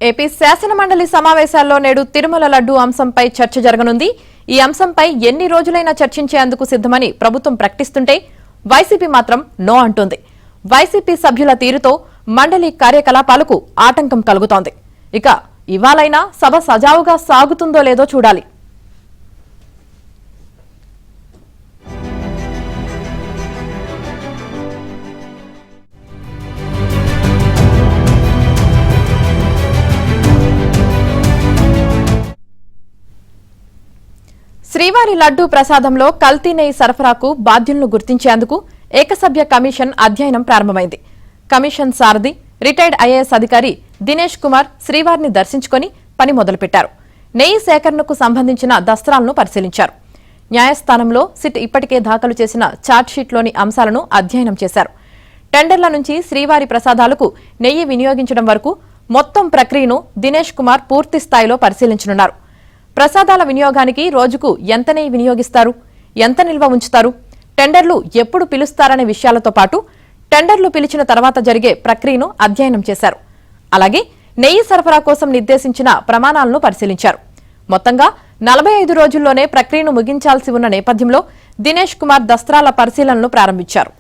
AP శాసనమండలి సమావేశాల్లో నేడు తిరుమల లడ్డూ అంశంపై చర్చ జరగనుంది. ఈ అంశంపై ఎన్ని రోజులైనా చర్చించేందుకు సిద్దమని ప్రభుత్వం ప్రకటిస్తుంటే వైసీపీ మాత్రం నో అంటోంది. వైసీపీ సభ్యుల తీరుతో మండలి కార్యకలాపాలకు ఆటంకం కలుగుతోంది. ఇక ఇవాళైనా సభ సజావుగా సాగుతుందో లేదో చూడాలి. శ్రీవారి లడ్డూ ప్రసాదంలో కల్తీ నెయ్యి సరఫరాకు బాధ్యులను గుర్తించేందుకు ఏకసభ్య కమిషన్ అధ్యయనం ప్రారంభమైంది. కమిషన్ సారథి రిటైర్డ్ ఐఏఎస్ అధికారి దినేష్ కుమార్ శ్రీవారిని దర్శించుకుని పని మొదలుపెట్టారు. నెయ్యి సేకరణకు సంబంధించిన దస్త్రాలను పరిశీలించారు. న్యాయస్థానంలో సిట్ ఇప్పటికే దాఖలు చేసిన ఛార్జ్షీట్లోని అంశాలను అధ్యయనం చేశారు. టెండర్ల నుంచి శ్రీవారి ప్రసాదాలకు నెయ్యి వినియోగించడం వరకు మొత్తం ప్రక్రియను దినేష్ కుమార్ పూర్తి స్థాయిలో పరిశీలించనున్నారు. ప్రసాదాల వినియోగానికి రోజుకు ఎంత నెయ్యి వినియోగిస్తారు, ఎంత నిల్వ ఉంచుతారు, టెండర్లు ఎప్పుడు పిలుస్తారనే విషయాలతో పాటు టెండర్లు పిలిచిన తర్వాత జరిగే ప్రక్రియను అధ్యయనం చేశారు. అలాగే నెయ్యి సరఫరా కోసం నిర్దేశించిన ప్రమాణాలను పరిశీలించారు. మొత్తంగా 45 రోజుల్లోనే ప్రక్రియను ముగించాల్సి ఉన్న నేపథ్యంలో దినేష్ కుమార్ దస్త్రాల పరిశీలనలు ప్రారంభించారు.